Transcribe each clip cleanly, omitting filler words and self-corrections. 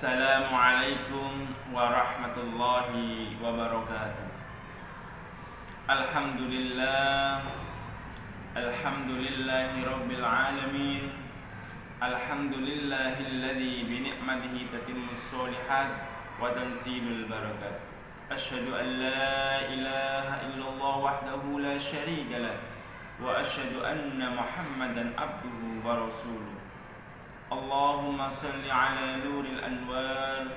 Assalamualaikum warahmatullahi wabarakatuh. Alhamdulillah, alhamdulillahi rabbil alamin. Alhamdulillahilladzi bi ni'matihi tatimmus sholihat wa tanzilul barakat. Asyhadu an la ilaha illallah wahdahu la syarika lah wa asyhadu anna Muhammadan abduhu wa rasuluh. Allahumma salli ala nuril anwar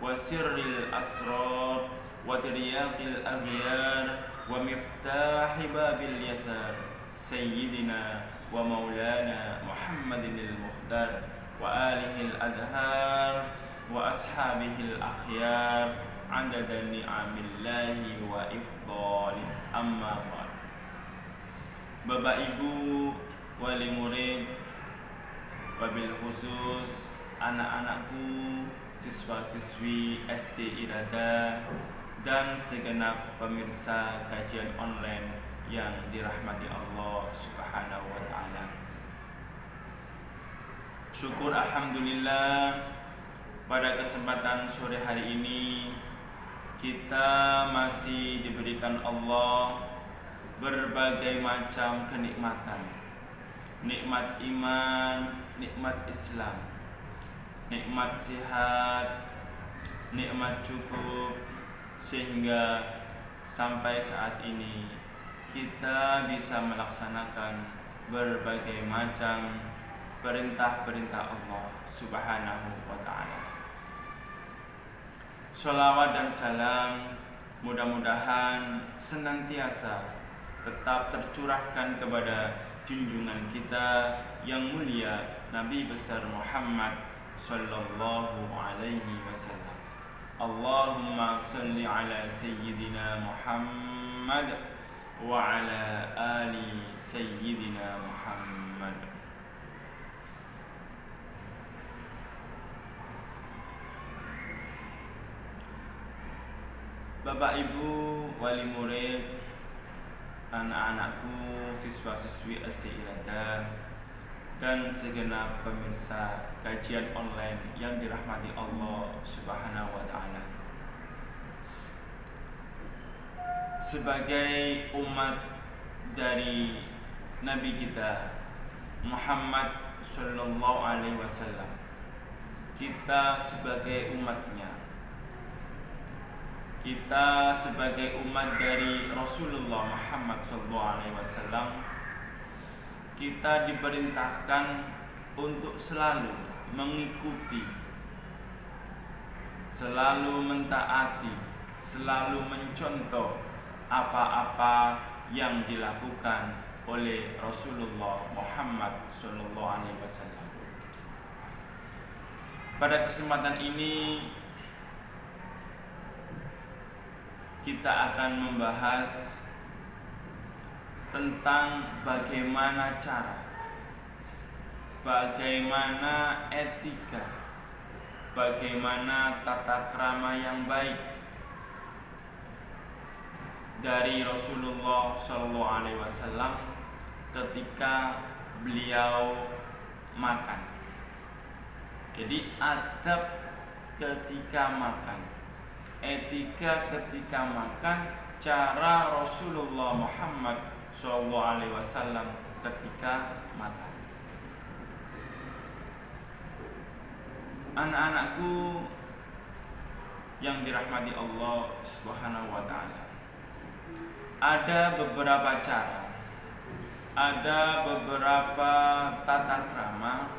wa sirril asrar wa tiryaqil aghyar wa miftahi babil yasar sayyidina wa maulana Muhammadinil mukhtar wa alihil adhar wa ashabihil akhyar adada ni'amillahi wa ifdalih, amma ba'd. Bapak Ibu wali murid, wabil khusus anak-anakku, siswa-siswi SD Irada, dan segenap pemirsa kajian online yang dirahmati Allah Subhanahu wa ta'ala. Syukur alhamdulillah, pada kesempatan sore hari ini kita masih diberikan Allah berbagai macam kenikmatan. Nikmat iman, nikmat Islam, nikmat sehat, nikmat cukup, sehingga sampai saat ini kita bisa melaksanakan berbagai macam perintah-perintah Allah Subhanahu wa ta'ala. Sholawat dan salam mudah-mudahan senantiasa tetap tercurahkan kepada junjungan kita yang mulia Nabi besar Muhammad sallallahu alaihi wasallam. Allahumma salli ala sayyidina Muhammad wa ala ali sayyidina Muhammad. Bapak Ibu wali murid, anak-anakku, siswa-siswi SD Irada, dan segenap pemirsa kajian online yang dirahmati Allah Subhanahu wa ta'ala. Sebagai umat dari Nabi kita Muhammad sallallahu alaihi wasallam, kita sebagai umatnya, kita sebagai umat dari Rasulullah Muhammad SAW, kita diperintahkan untuk selalu mengikuti, selalu mentaati, selalu mencontoh apa-apa yang dilakukan oleh Rasulullah Muhammad SAW. Pada kesempatan ini kita akan membahas tentang bagaimana cara, bagaimana etika, bagaimana tata krama yang baik dari Rasulullah SAW ketika beliau makan. Jadi adab ketika makan, etika ketika makan, cara Rasulullah Muhammad SAW ketika makan. Anak-anakku yang dirahmati Allah Subhanahu wa ta'ala, ada beberapa cara, ada beberapa tata krama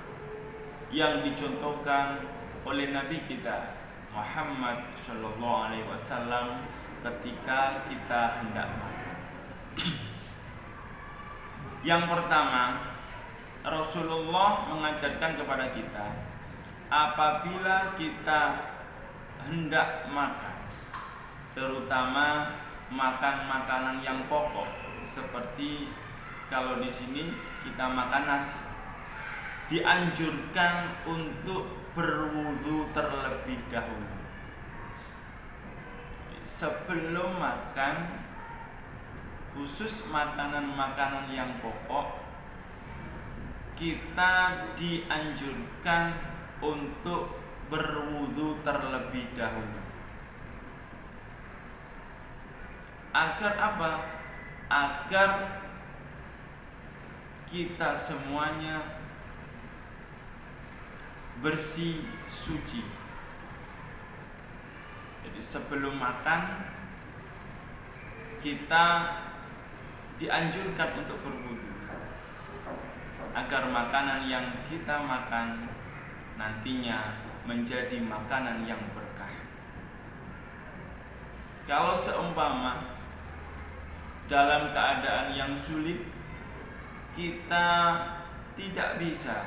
yang dicontohkan oleh Nabi kita Muhammad sallallahu alaihi wasallam ketika kita hendak makan. Yang pertama, Rasulullah mengajarkan kepada kita, apabila kita hendak makan, terutama makan makanan yang pokok, seperti kalau di sini kita makan nasi, dianjurkan untuk berwudu terlebih dahulu. Sebelum makan, khusus makanan-makanan yang pokok, kita dianjurkan untuk berwudu terlebih dahulu. Agar apa? Agar kita semuanya bersih, suci. Jadi sebelum makan kita dianjurkan untuk berwudu, agar makanan yang kita makan nantinya menjadi makanan yang berkah. Kalau seumpama dalam keadaan yang sulit kita tidak bisa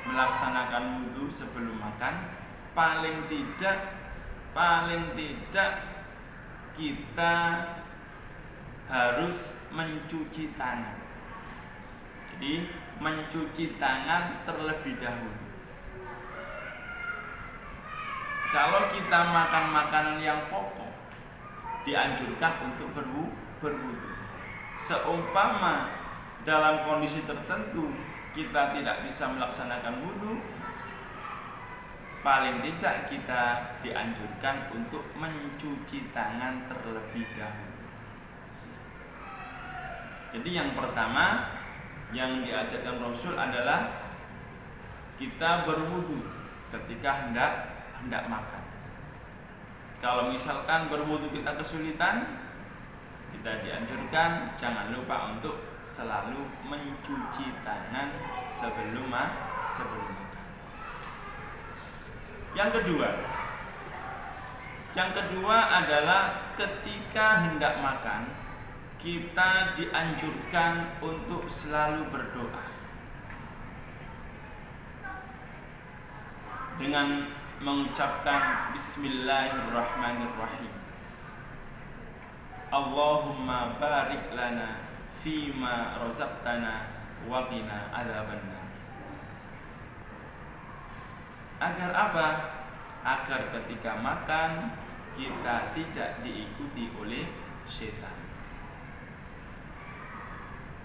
melaksanakan wudu sebelum makan, paling tidak kita harus mencuci tangan. Jadi mencuci tangan terlebih dahulu. Kalau kita makan makanan yang pokok, dianjurkan untuk berwudu. Seumpama dalam kondisi tertentu kita tidak bisa melaksanakan wudu, paling tidak kita dianjurkan untuk mencuci tangan terlebih dahulu. Jadi yang pertama yang diajarkan Rasul adalah kita berwudu ketika hendak makan. Kalau misalkan berwudu kita kesulitan, kita dianjurkan jangan lupa untuk selalu mencuci tangan sebelum makan. Yang kedua adalah ketika hendak makan, kita dianjurkan untuk selalu berdoa dengan mengucapkan Bismillahirrahmanirrahim. Allahumma barik lana fima razaqtana wa qina adzabannar. Agar apa? Agar ketika makan kita tidak diikuti oleh setan.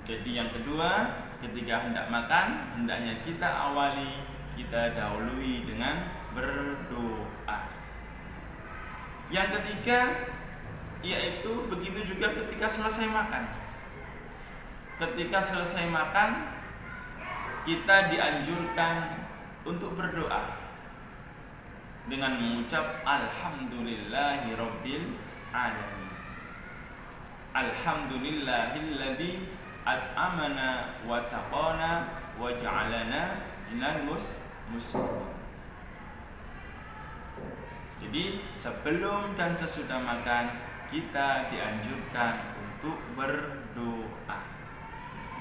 Jadi yang kedua, ketika hendak makan, hendaknya kita dahului dengan berdoa. Yang ketiga, yaitu begitu juga ketika selesai makan. Ketika selesai makan, kita dianjurkan untuk berdoa dengan mengucap Alhamdulillahirabbil alamin. Alhamdulillahilladzi at'amana wa saqana wa ja'alana minal muslimin. Jadi sebelum dan sesudah makan kita dianjurkan untuk berdoa.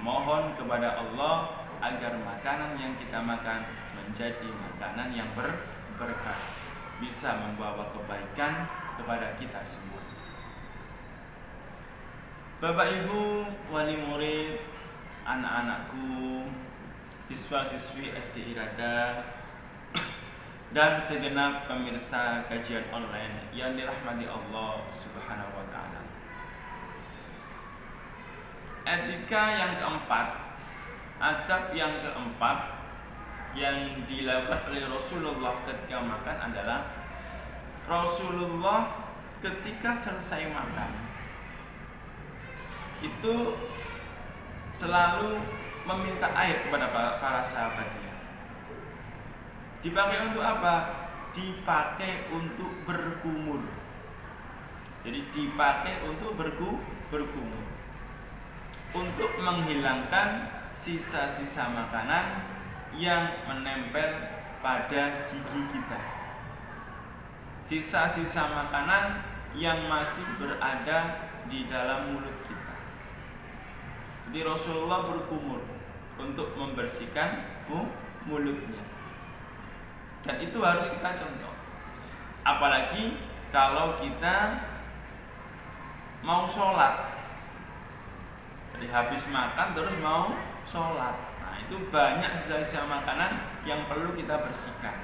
Mohon kepada Allah agar makanan yang kita makan menjadi makanan yang berkah, bisa membawa kebaikan kepada kita semua. Bapak Ibu, wali murid, anak-anakku, siswa-siswi SD Irada, dan segenap pemirsa kajian online yang dirahmati Allah Subhanahu wa taala. Etika yang keempat, adab yang keempat yang dilakukan oleh Rasulullah ketika makan adalah Rasulullah ketika selesai makan itu selalu meminta air kepada para sahabatnya. Dipakai untuk apa? Dipakai untuk berkumur. Jadi dipakai untuk berkumur, untuk menghilangkan sisa-sisa makanan yang menempel pada gigi kita, sisa-sisa makanan yang masih berada di dalam mulut kita. Jadi Rasulullah berkumur untuk membersihkan mulutnya, dan itu harus kita contoh. Apalagi kalau kita mau sholat, jadi habis makan terus mau sholat, nah itu banyak sisa-sisa makanan yang perlu kita bersihkan.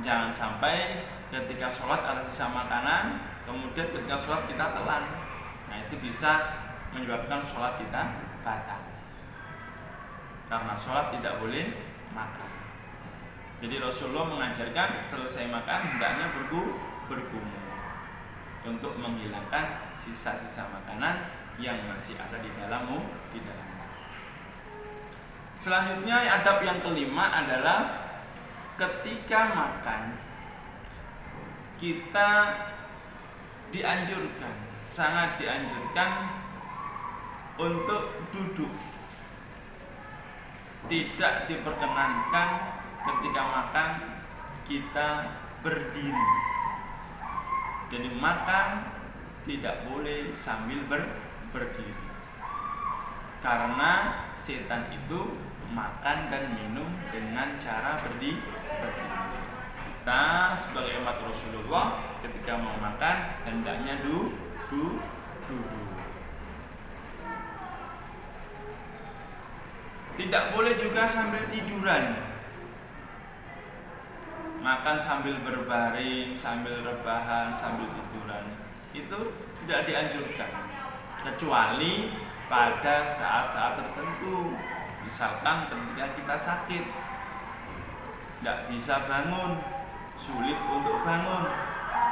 Jangan sampai ketika sholat ada sisa makanan, kemudian ketika sholat kita telan, nah itu bisa menyebabkan sholat kita batal, karena sholat tidak boleh makan. Jadi Rasulullah mengajarkan selesai makan hendaknya berkumur untuk menghilangkan sisa-sisa makanan yang masih ada di dalamnya. Selanjutnya adab yang kelima adalah ketika makan kita dianjurkan, sangat dianjurkan untuk duduk. Tidak diperkenankan ketika makan kita berdiri. Jadi makan tidak boleh sambil berdiri. Karena setan itu makan dan minum dengan cara berdiri. Kita sebagai umat Rasulullah ketika mau makan hendaknya duduk. Tidak boleh juga sambil tiduran. Makan sambil berbaring, sambil rebahan, sambil tiduran, itu tidak dianjurkan kecuali pada saat-saat tertentu. Misalkan ketika kita sakit, tidak bisa bangun, sulit untuk bangun,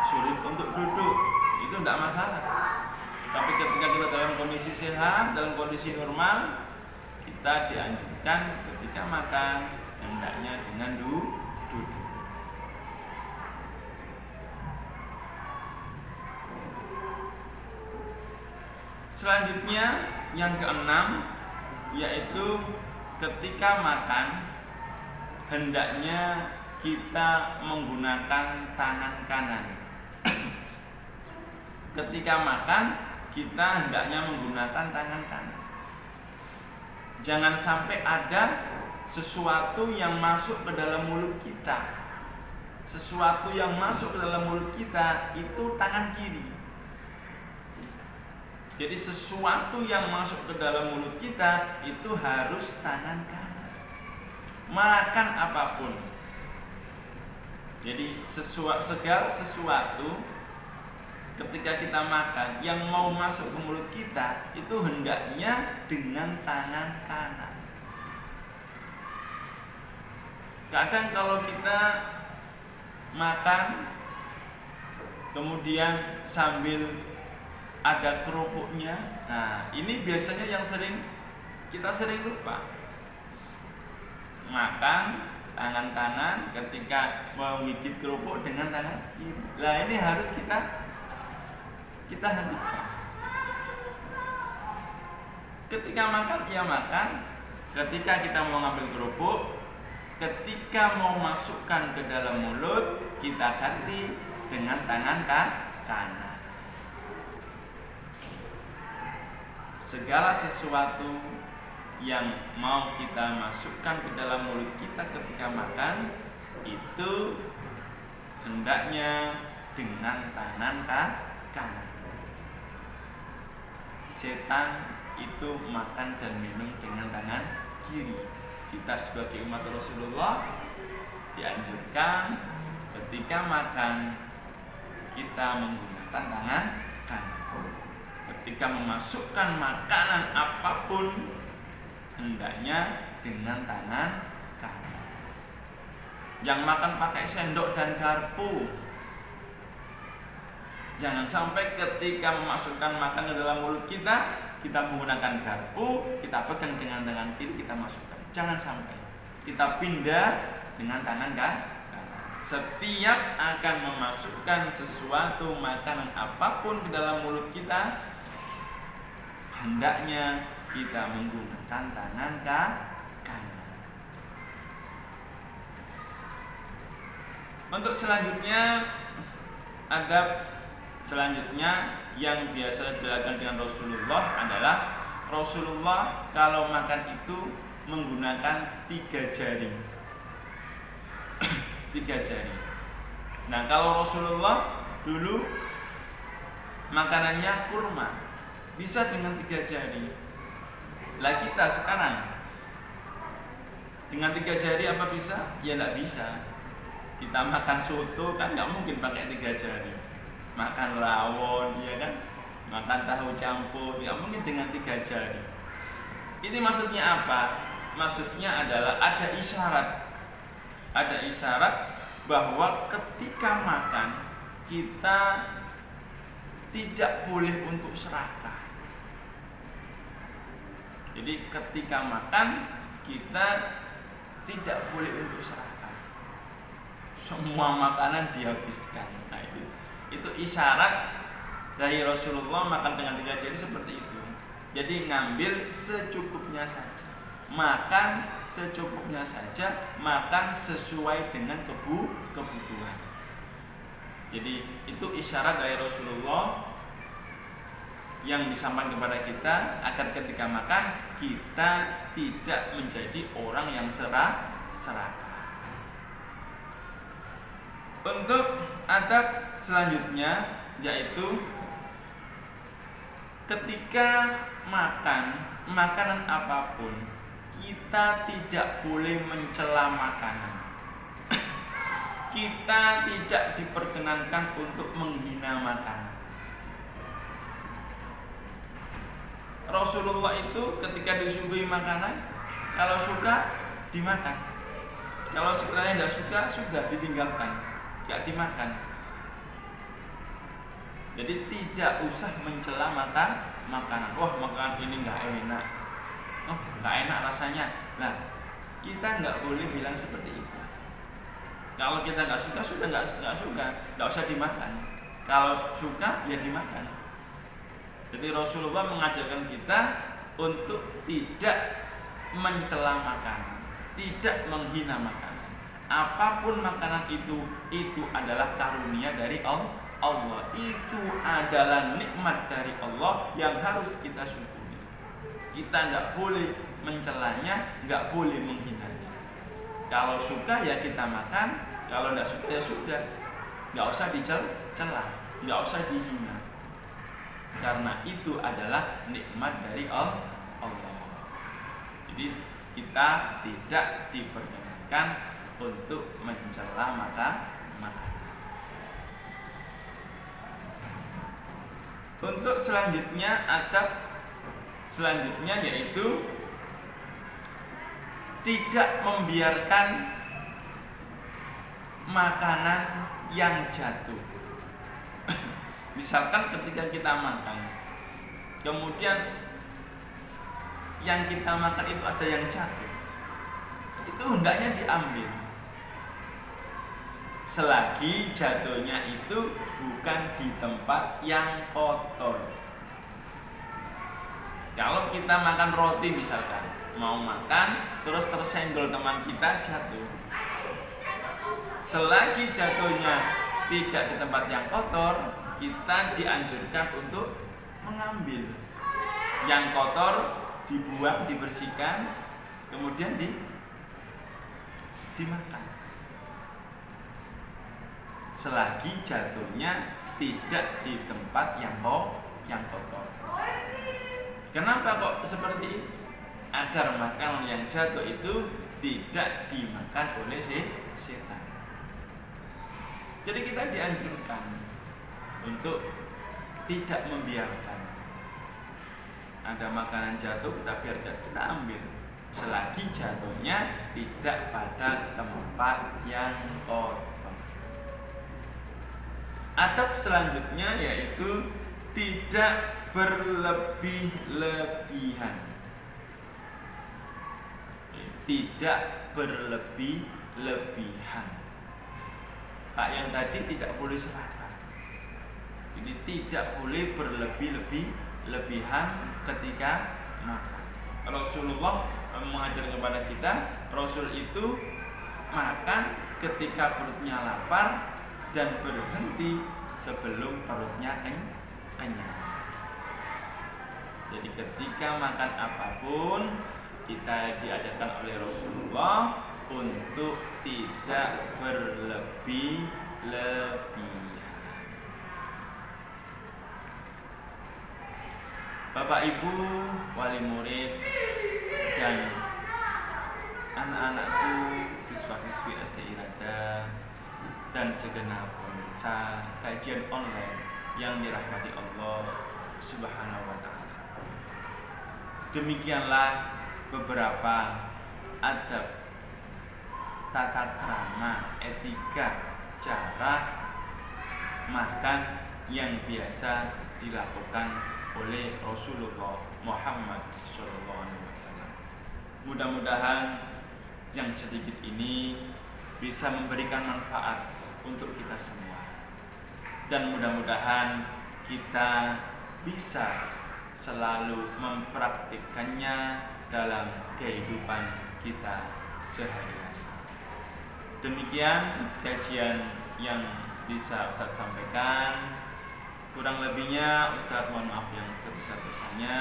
sulit untuk duduk, itu tidak masalah. Tapi ketika kita dalam kondisi sehat, dalam kondisi normal, kita dianjurkan ketika makan hendaknya dengan duduk. Selanjutnya yang keenam, yaitu ketika makan hendaknya kita menggunakan tangan kanan. Ketika makan kita hendaknya menggunakan tangan kanan. Jangan sampai ada sesuatu yang masuk ke dalam mulut kita. Sesuatu yang masuk ke dalam mulut kita itu tangan kiri. Jadi sesuatu yang masuk ke dalam mulut kita itu harus tangan kanan. Makan apapun. Jadi segala sesuatu ketika kita makan yang mau masuk ke mulut kita itu hendaknya dengan tangan kanan. Kadang kalau kita makan kemudian sambil ada kerupuknya, nah ini biasanya yang kita sering lupa. Makan tangan kanan ketika menggigit kerupuk dengan tangan kiri. Nah ini harus kita hentikan. Ketika makan ya makan, ketika kita mau ngambil kerupuk, ketika mau masukkan ke dalam mulut kita ganti dengan tangan kanan. Segala sesuatu yang mau kita masukkan ke dalam mulut kita ketika makan itu hendaknya dengan tangan kanan. Setan itu makan dan minum dengan tangan kiri. Kita sebagai umat Rasulullah dianjurkan ketika makan kita menggunakan tangan kanan. Ketika memasukkan makanan apapun hendaknya dengan tangan kanan. Jangan makan pakai sendok dan garpu. Jangan sampai ketika memasukkan makanan ke dalam mulut kita menggunakan garpu, kita pegang dengan tangan kiri, kita masukkan. Jangan sampai. Kita pindah dengan tangan kanan. Setiap akan memasukkan sesuatu makanan apapun ke dalam mulut kita hendaknya kita menggunakan tangan kanan. Untuk selanjutnya, adab selanjutnya yang biasa dilakukan dengan Rasulullah adalah Rasulullah kalau makan itu menggunakan 3 jari. 3 jari. Nah, kalau Rasulullah dulu makanannya kurma, bisa dengan 3 jari. Lah kita sekarang dengan 3 jari apa bisa? Ya tidak bisa. Kita makan soto kan nggak mungkin pakai 3 jari. Makan rawon, ya kan? Makan tahu campur, nggak mungkin dengan 3 jari. Ini maksudnya apa? Maksudnya adalah ada isyarat. ada isyarat bahwa ketika makan kita tidak boleh untuk serakah. Jadi ketika makan kita tidak boleh untuk serakah. Semua makanan dihabiskan. Nah itu isyarat dari Rasulullah makan dengan 3 jari seperti itu. Jadi ngambil secukupnya saja, makan secukupnya saja, makan sesuai dengan kebutuhan. Jadi itu isyarat dari Rasulullah yang disampaikan kepada kita agar ketika makan kita tidak menjadi orang yang serakah. Untuk adab selanjutnya yaitu ketika makan makanan apapun kita tidak boleh mencela makanan. Kita tidak diperkenankan untuk menghina makanan. Rasulullah itu ketika disuguhi makanan, kalau suka dimakan, kalau sekiranya tidak suka sudah ditinggalkan, tidak dimakan. Jadi tidak usah mencela makanan. Wah, makanan ini nggak enak, oh nggak enak rasanya. Nah, kita nggak boleh bilang seperti itu. Kalau kita nggak suka sudah nggak suka, nggak usah dimakan. Kalau suka ya dimakan. Jadi Rasulullah mengajarkan kita untuk tidak mencela makanan, tidak menghina makanan. Apapun makanan itu adalah karunia dari Allah. Itu adalah nikmat dari Allah yang harus kita syukuri. Kita nggak boleh mencelanya, nggak boleh menghinanya. Kalau suka ya kita makan, kalau tidak suka ya sudah, nggak usah dicela, nggak usah dihina, karena itu adalah nikmat dari Allah. Jadi kita tidak diperkenankan untuk mencela makanan. Untuk selanjutnya adab selanjutnya yaitu tidak membiarkan makanan yang jatuh. Misalkan ketika kita makan, kemudian yang kita makan itu ada yang jatuh, itu hendaknya diambil selagi jatuhnya itu bukan di tempat yang kotor. Kalau kita makan roti misalkan, mau makan terus tersenggol teman kita jatuh, selagi jatuhnya tidak di tempat yang kotor, kita dianjurkan untuk mengambil yang kotor, dibuang, dibersihkan, kemudian dimakan selagi jatuhnya tidak di tempat yang kotor. Kenapa kok seperti itu? Agar makanan yang jatuh itu tidak dimakan oleh setan. Jadi kita dianjurkan untuk tidak membiarkan ada makanan jatuh, kita biarkan, kita ambil selagi jatuhnya tidak pada tempat yang kotor. Adab selanjutnya yaitu tidak berlebih-lebihan. Tidak berlebih-lebihan. Pak yang tadi tidak boleh serakah. Jadi tidak boleh berlebih-lebihan ketika makan. Rasulullah mengajar kepada kita, Rasul itu makan ketika perutnya lapar dan berhenti sebelum perutnya kenyang. Jadi ketika makan apapun kita diajarkan oleh Rasulullah untuk tidak berlebih-lebihan. Bapak Ibu, wali murid dan anak-anakku, siswa-siswi SD Irada dan segenap pemirsa kajian online yang dirahmati Allah Subhanahu wa ta'ala. Demikianlah beberapa adab tata krama, etika, cara makan yang biasa dilakukan oleh Rasulullah Muhammad SAW. Mudah-mudahan yang sedikit ini bisa memberikan manfaat untuk kita semua, dan mudah-mudahan kita bisa selalu mempraktikkannya dalam kehidupan kita sehari-hari. Demikian kajian yang bisa Ustadz sampaikan. Kurang lebihnya Ustadz mohon maaf yang sebesar-besarnya.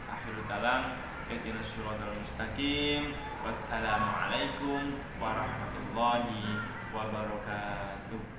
Akhirul kalam, ihdinas shiratal mustaqim. Wassalamualaikum warahmatullahi wabarakatuh.